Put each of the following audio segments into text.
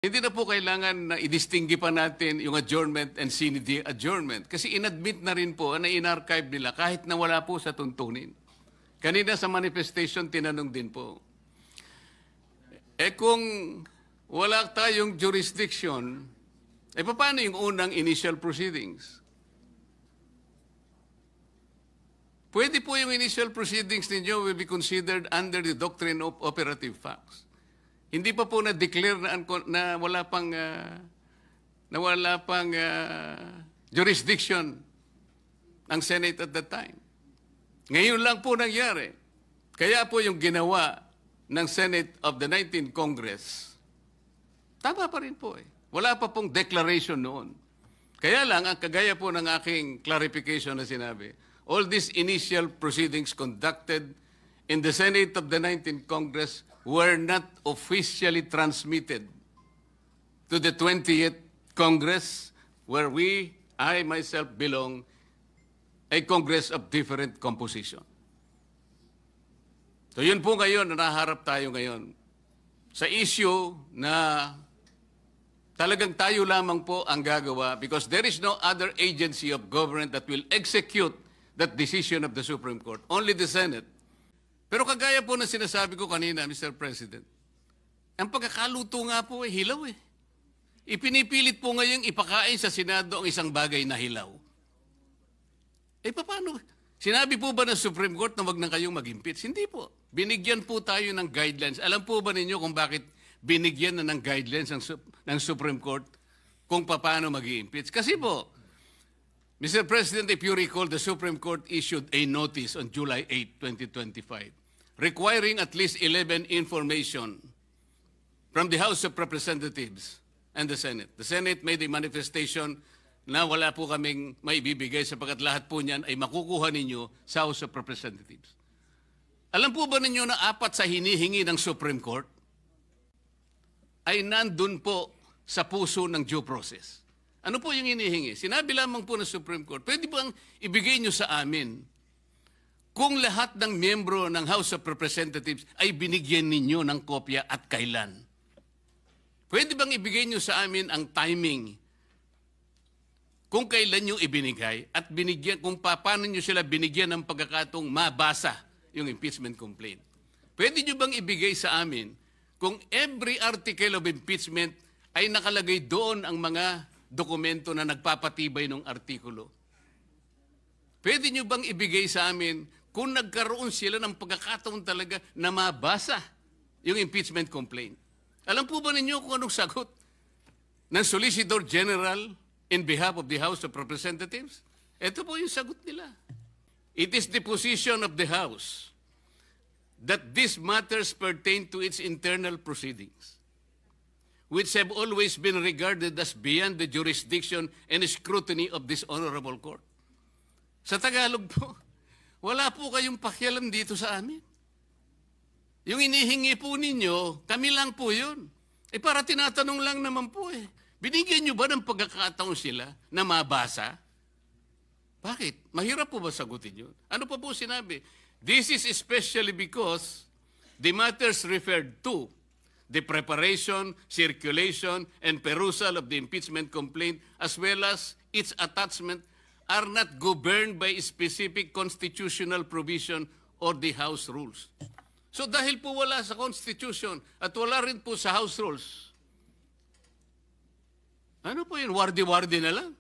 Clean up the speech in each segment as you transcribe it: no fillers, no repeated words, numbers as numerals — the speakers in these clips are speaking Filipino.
Hindi na po kailangan na i-distinguish pa natin yung adjournment and sine die adjournment. Kasi inadmit na rin po na in-archive nila kahit na wala po sa tuntunin. Kanina sa manifestation, tinanong din po. Kung wala tayong jurisdiction, paano yung unang initial proceedings? Pwede po yung initial proceedings ninyo will be considered under the doctrine of operative facts. Hindi pa po na-declare na wala pang jurisdiction ang Senate at that time. Ngayon lang po nangyari. Kaya po yung ginawa ng Senate of the 19th Congress, tama pa rin po eh. Wala pa pong declaration noon. Kaya lang, ang kagaya po ng aking clarification na sinabi, all these initial proceedings conducted in the Senate of the 19th Congress were not officially transmitted to the 20th Congress where I myself belong, a Congress of different composition. So yun po ngayon, naharap tayo ngayon sa issue na talagang tayo lamang po ang gagawa because there is no other agency of government that will execute that decision of the Supreme Court. Only the Senate. Pero kagaya po na sinasabi ko kanina, Mr. President, ang pagkakaluto nga po hilaw eh. Ipinipilit po ngayong ipakain sa Senado ang isang bagay na hilaw. Paano? Sinabi po ba ng Supreme Court na wag na kayong mag-impeach? Hindi po. Binigyan po tayo ng guidelines. Alam po ba ninyo kung bakit binigyan na ng guidelines ng Supreme Court kung paano mag-impeach? Kasi po, Mr. President, if you recall, the Supreme Court issued a notice on July 8, 2025, requiring at least 11 information from the House of Representatives and the Senate. The Senate made a manifestation na wala po kaming maibibigay sapagkat lahat po niyan ay makukuha ninyo sa House of Representatives. Alam po ba ninyo na 4 sa hinihingi ng Supreme Court ay nandun po sa puso ng due process? Ano po yung hinihingi? Sinabi lamang po ng Supreme Court, pwede bang ibigay nyo sa amin kung lahat ng miyembro ng House of Representatives ay binigyan ninyo ng kopya at kailan? Pwede bang ibigay nyo sa amin ang timing kung kailan nyo ibinigay at binigyan, kung paano nyo sila binigyan ng pagkakataong mabasa yung impeachment complaint? Pwede nyo bang ibigay sa amin kung every article of impeachment ay nakalagay doon ang mga dokumento na nagpapatibay ng artikulo? Pwede nyo bang ibigay sa amin kung nagkaroon sila ng pagkakataon talaga na mabasa yung impeachment complaint? Alam po ba ninyo kung anong sagot ng Solicitor General in behalf of the House of Representatives? Ito po yung sagot nila. It is the position of the House that these matters pertain to its internal proceedings, which have always been regarded as beyond the jurisdiction and scrutiny of this honorable court. Sa Tagalog po, wala po kayong pakialam dito sa amin. Yung inihingi po ninyo, kami lang po yun. Para tinatanong lang naman po eh. Binigyan nyo ba ng pagkakataon sila na mabasa? Bakit? Mahirap po ba sagutin yun? Ano pa po sinabi? This is especially because the matters referred to the preparation, circulation, and perusal of the impeachment complaint as well as its attachment are not governed by a specific constitutional provision or the House rules. So dahil po wala sa Constitution at wala rin po sa House rules, ano po yun? Wardi-wardi na lang.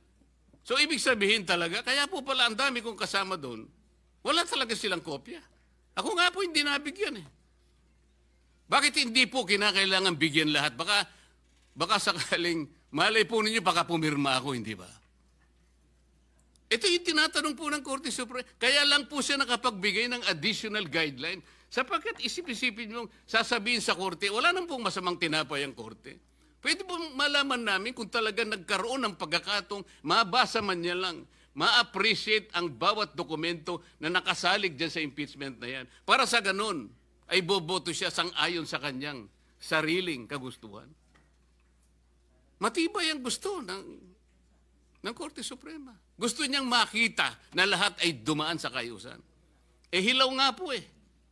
So ibig sabihin talaga, kaya po pala ang dami kong kasama doon, wala talaga silang kopya. Ako nga po hindi nabigyan eh. Bakit hindi po kinakailangan bigyan lahat? Baka sakaling, malay po ninyo, baka pumirma ako, hindi ba? Ito yung tinatanong po ng Korte Suprema. Kaya lang po siya nakapagbigay ng additional guideline sapagkat isip-isipin nyo, sasabihin sa Korte, wala nang pong masamang tinapay ang Korte. Pwede po malaman namin kung talaga nagkaroon ng pagkakatong mabasa man niya lang, ma-appreciate ang bawat dokumento na nakasalig dyan sa impeachment na yan. Para sa ganun, ay boboto siya sang-ayon sa kanyang sariling kagustuhan. Matibay ang gusto ng Korte Suprema. Gusto niyang makita na lahat ay dumaan sa kayusan. Hilaw nga po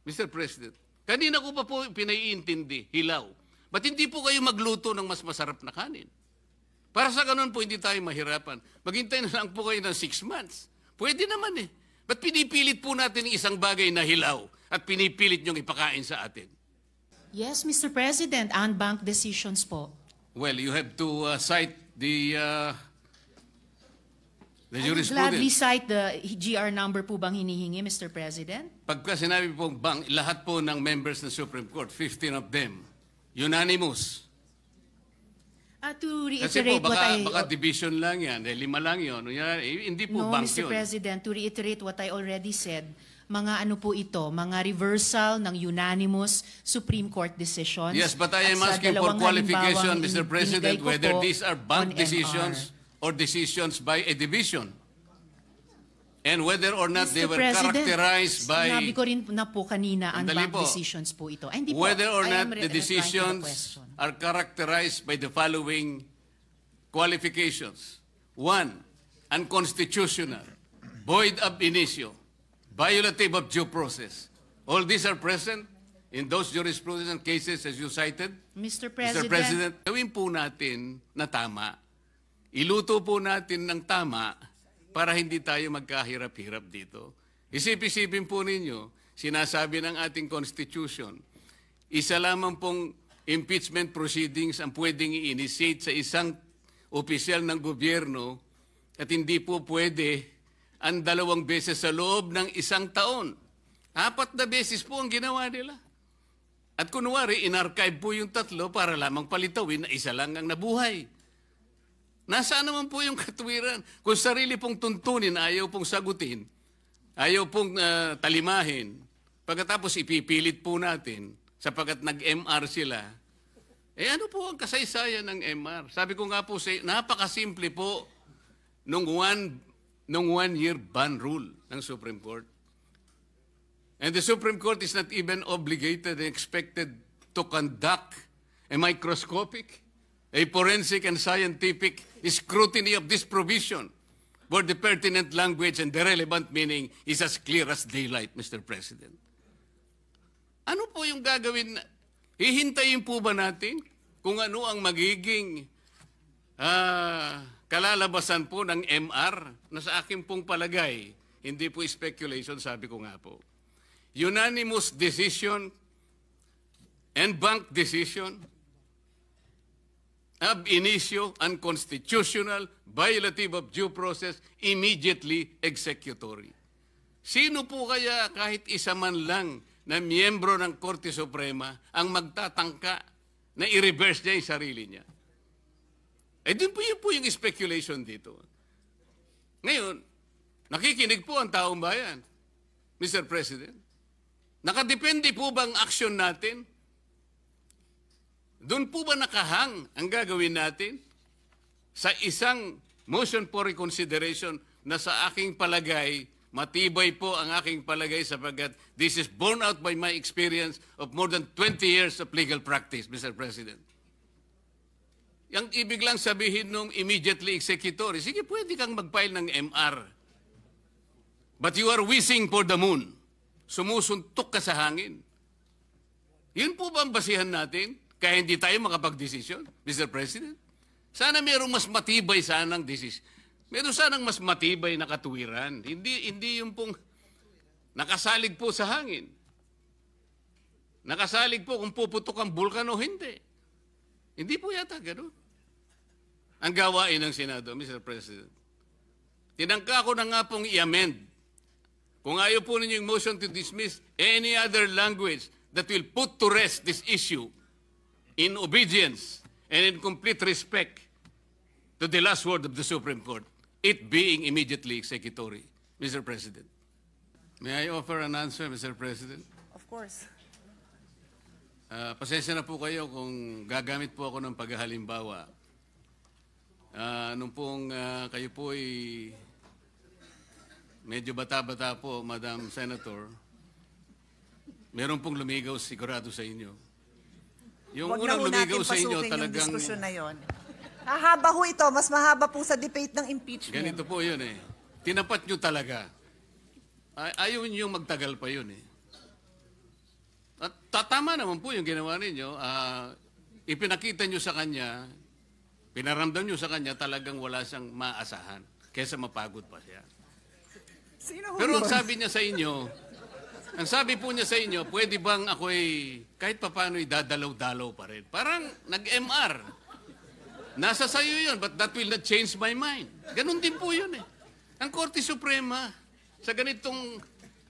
Mr. President. Kanina ko pa po pinaiintindi, hilaw. Ba't hindi po kayo magluto ng mas masarap na kanin? Para sa ganun po, hindi tayo mahirapan. Maghintay na lang po kayo ng 6 months. Pwede naman eh. Ba't pinipilit po natin ng isang bagay na hilaw at pinipilit niyong ipakain sa atin? Yes, Mr. President, unbanked decisions po. Well, you have to cite the I would jurisprudence. gladly cite the GR number po bang hinihingi, Mr. President? Pagka sinabi po lahat po ng members ng Supreme Court, 15 of them, unanimous. To Kasi po, reiterate what I... baka division lang yan, 5 lang yun. Hindi po No, bank Mr. yun. President, to reiterate what I already said, mga ano po ito, mga reversal ng unanimous Supreme Court decisions. Yes, but I am At sa asking for dalawang qualification, halimbawang Mr. President, binigay ko whether po these are bank on decisions or decisions by a division. And whether or not they Mr. were President, characterized by... sinabi ko rin na po kanina, Sandali unbanked po. decisions po ito. Ay, hindi po. Whether or I not am the replying to decisions question. are characterized by the following qualifications. 1, unconstitutional, void ab initio, violative of due process. All these are present in those jurisprudence and cases as you cited. Mr. Mr. President, gawin po natin na tama. Iluto po natin ng tama para hindi tayo magkahirap-hirap dito. Isip-isipin po ninyo, sinasabi ng ating Constitution, isa lamang pong impeachment proceedings ang pwedeng i-initiate sa isang opisyal ng gobyerno at hindi po pwede ang 2 beses sa loob ng 1 taon. 4 na beses po ang ginawa nila. At kunwari, in-archive po yung 3 para lamang palitawin na 1 lang ang nabuhay. Nasaan naman po yung katuwiran? Kung sarili pong tuntunin, ayaw pong sagutin, ayaw pong talimahin, pagkatapos ipipilit po natin, sapagkat nag-MR sila, ano po ang kasaysayan ng MR? Sabi ko nga po, napakasimple po nung 1-year ban rule ng Supreme Court. And the Supreme Court is not even obligated and expected to conduct a microscopic, a forensic and scientific scrutiny of this provision where the pertinent language and the relevant meaning is as clear as daylight, Mr. President. Ano po yung gagawin? Hihintayin po ba natin kung ano ang magiging kalalabasan po ng MR na sa akin pong palagay, hindi po speculation, sabi ko nga po. Unanimous decision and bank decision ab initio, unconstitutional, violative of due process, immediately executory. Sino po kaya kahit isa man lang na miyembro ng Korte Suprema ang magtatangka na i-reverse niya yung sarili niya? Yun po yung speculation dito. Ngayon, nakikinig po ang taong bayan, Mr. President. Nakadepende po ba ang aksyon natin? Doon po ba nakahang ang gagawin natin sa isang motion for reconsideration na sa aking palagay, matibay po ang aking palagay sapagkat this is borne out by my experience of more than 20 years of legal practice, Mr. President. Yang ibig lang sabihin nung immediately executory, sige, pwede kang mag-file ng MR. But you are wishing for the moon. Sumusuntok ka sa hangin. Yun po ba ang basihan natin? Kaya hindi tayo makapag-desisyon, Mr. President? Sana mayroong mas matibay sanang desisyon. Meron sanang mas matibay na katuwiran. Hindi yung pong nakasalig po sa hangin. Nakasalig po kung puputok ang bulkan o hindi. Hindi po yata gano'n. Ang gawain ng Senado, Mr. President. Tinangka ko na nga pong i-amend. Kung ayaw po ninyo yung motion to dismiss any other language that will put to rest this issue in obedience and in complete respect to the last word of the Supreme Court, it being immediately executory, Mr. President. May I offer an answer, Mr. President? Of course. Pasensya na po kayo kung gagamit po ako ng paghahalimbawa. Nung pong kayo po ay medyo bata-bata po, Madam Senator, meron pong lumigaw sigurado sa inyo. Yung Huwag na unang ho natin lumigaw sa inyo pasukin yung talagang... diskusyon na yon. Hahaba ho ito, mas mahaba po sa debate ng impeachment. Ganito po yun eh. Tinapat nyo talaga. Ayaw nyo magtagal pa yun eh. At tatama naman po yung ginawa ninyo. ipinakita nyo sa kanya, pinaramdam nyo sa kanya, talagang wala siyang maasahan kaysa mapagod pa siya. Sino ho Pero ang yun? sabi niya sa inyo, ang sabi po niya sa inyo, pwede bang ako'y kahit papano idadalaw-dalaw pa rin? Parang nag-MR. Nasa sayo yun, but that will not change my mind. Ganon din po yun eh. Ang Korte Suprema, sa ganitong,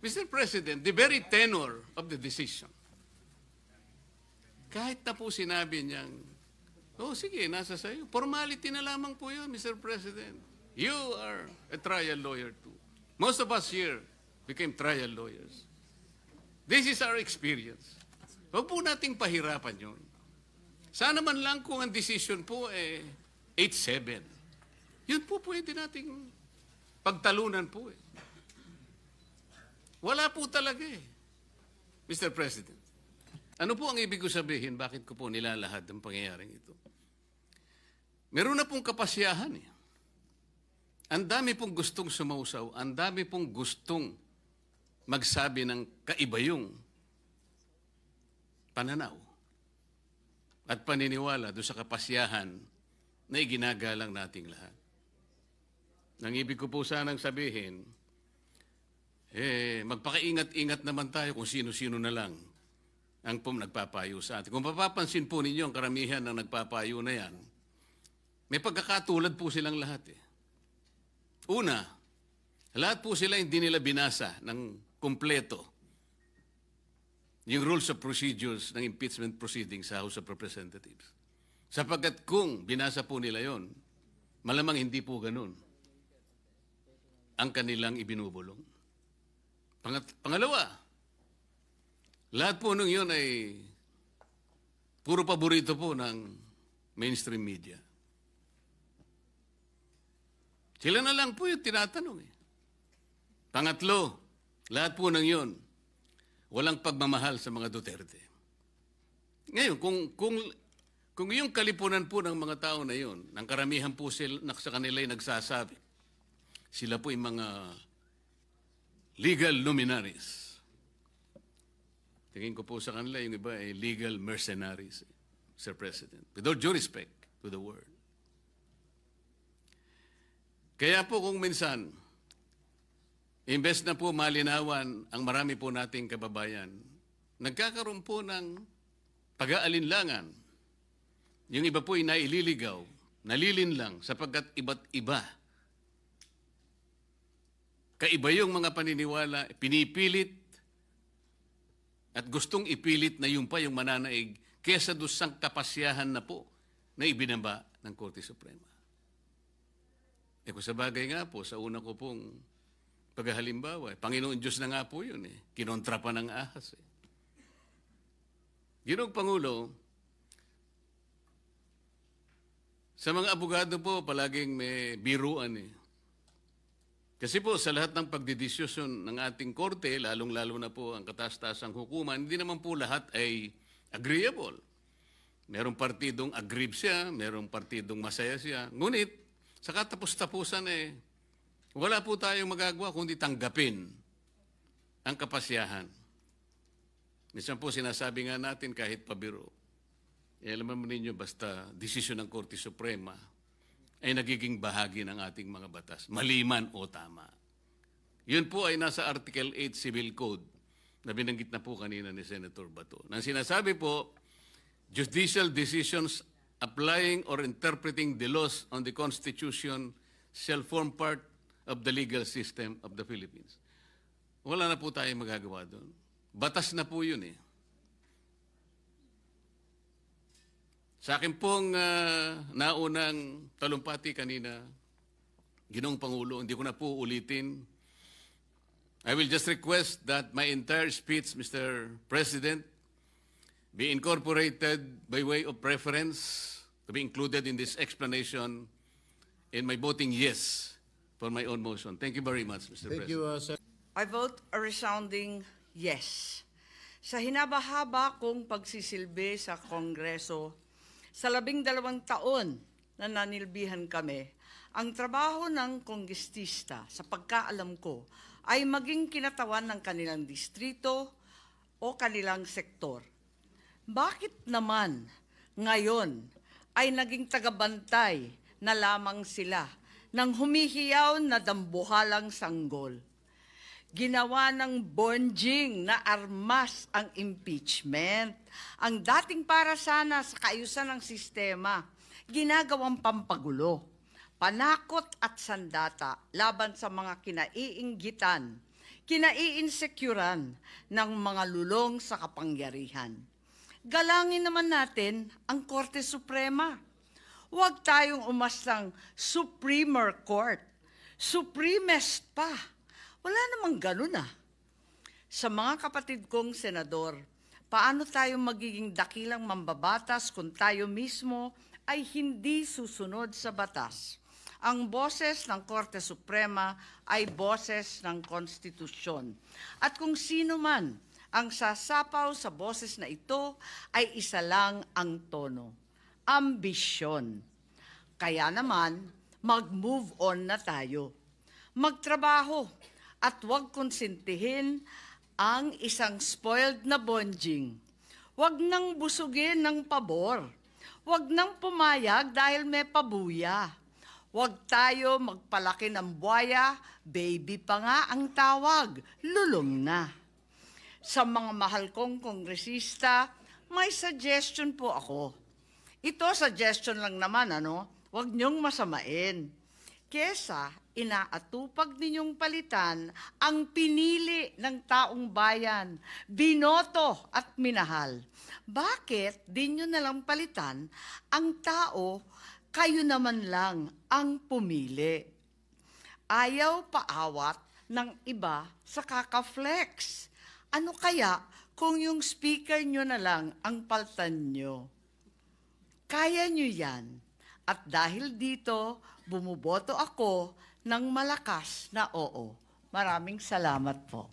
Mr. President, the very tenor of the decision, kahit na po sinabi niyang, oh sige, nasa sayo. Formality na lamang po yun, Mr. President. You are a trial lawyer too. Most of us here became trial lawyers. This is our experience. Huwag po nating pahirapan yun. Sana man lang kung ang decision po 8-7. Yun po pwede nating pagtalunan po eh. Wala po talaga eh. Mr. President, ano po ang ibig ko sabihin? Bakit ko po nilalahad ang pangyayaring ito? Meron na pong kapasyahan eh. Ang dami pong gustong sumausaw, ang dami pong gustong magsabi ng kaibayong pananaw at paniniwala doon sa kapasyahan na iginagalang nating lahat. Nang ibig ko po sanang sabihin, magpakaingat-ingat naman tayo kung sino-sino na lang ang nagpapayo sa atin. Kung mapapansin po ninyo ang karamihan ng nagpapayo na yan, may pagkakatulad po silang lahat eh. Una, lahat po sila hindi nila binasa ng kumpleto yung rules of procedures ng impeachment proceedings sa House of Representatives. Sapagkat kung binasa po nila yon, malamang hindi po ganun ang kanilang ibinubulong. Pangalawa, lahat po nung yun ay puro paborito po ng mainstream media. Sila na lang po yung tinatanong eh. Pangatlo, lahat po ng yun, walang pagmamahal sa mga Duterte. Ngayon, kung yung kalipunan po ng mga tao na yun, ng karamihan po sila, sa kanila ay nagsasabi, sila po yung mga legal luminaries. Tingin ko po sa kanila, yung iba ay legal mercenaries, Sir President. With all due respect to the word. Kaya po kung minsan, imbes na po malinawan ang marami po nating kababayan, nagkakaroon po ng pag-aalinlangan. Yung iba po ay naililigaw, nalilinlang sapagkat iba't iba. Kaiba yung mga paniniwala, pinipilit at gustong ipilit na yung pa yung mananaig kesa dusang kapasyahan na po na ibinaba ng Korte Suprema. Kung sa bagay nga po, sa una ko pong paghalimbawa, Panginoon Diyos na nga po yun eh. Kinontra pa ng ahas eh. Ginoong Pangulo, sa mga abogado po, palaging may biruan eh. Kasi po, sa lahat ng pagdidiskusyon ng ating korte, lalong-lalo na po ang kataas-taasang hukuman, hindi naman po lahat ay agreeable. Merong partidong aggrieved siya, merong partidong masaya siya. Ngunit, sa katapos-tapusan eh, wala po tayong magagawa kundi tanggapin ang kapasyahan. Minsan po sinasabi nga natin kahit pabiro, alam mo ninyo basta desisyon ng Korte Suprema ay nagiging bahagi ng ating mga batas, maliman o tama. Yun po ay nasa Article 8 Civil Code na binanggit na po kanina ni Senator Bato. Nang sinasabi po, judicial decisions applying or interpreting the laws on the Constitution shall form part of the legal system of the Philippines. Wala na po tayong magagawa doon. Batas na po yun eh. Sa akin pong naunang talumpati kanina, Ginoong Pangulo, hindi ko na po ulitin. I will just request that my entire speech, Mr. President, be incorporated by way of preference to be included in this explanation in my voting yes for my own motion. Thank you very much, Mr. President. Thank you, sir. I vote a resounding yes. Sa hinaba-haba kong pagsisilbi sa Kongreso, sa 12 taon na nanilbihan kami, ang trabaho ng kongrestista sa pagkaalam ko ay maging kinatawan ng kanilang distrito o kanilang sektor. Bakit naman ngayon ay naging tagabantay na lamang sila ng humihiyaw na dambuhalang sanggol. Ginawa ng bonjing na armas ang impeachment. Ang dating para sana sa kaayusan ng sistema, ginagawang pampagulo, panakot at sandata laban sa mga kinaiinggitan, kinaiinsecuran ng mga lulong sa kapangyarihan. Galangin naman natin ang Korte Suprema. Huwag tayong umastang Supremer Court. Supremest pa. Wala namang ganun ah. Sa mga kapatid kong senador, paano tayo magiging dakilang mambabatas kung tayo mismo ay hindi susunod sa batas? Ang boses ng Korte Suprema ay boses ng konstitusyon. At kung sino man ang sasapaw sa boses na ito ay isa lang ang tono: ambisyon. Kaya naman, mag-move on na tayo. Magtrabaho at huwag konsintihin ang isang spoiled na bonjing. Huwag nang busugin ng pabor. Huwag nang pumayag dahil may pabuya. Huwag tayo magpalaki ng buwaya, baby pa nga ang tawag, lulong na. Sa mga mahal kong kongresista, may suggestion po ako. Ito, suggestion lang naman, ano? Huwag niyong masamain. Kesa inaatupag ninyong palitan ang pinili ng taong bayan, binoto at minahal. Bakit di nyo nalang palitan ang tao, kayo naman lang ang pumili? Ayaw paawat ng iba sa kaka-flex. Ano kaya kung yung speaker nyo na lang ang paltan nyo? Kaya nyo yan. At dahil dito, bumuboto ako ng malakas na oo. Maraming salamat po.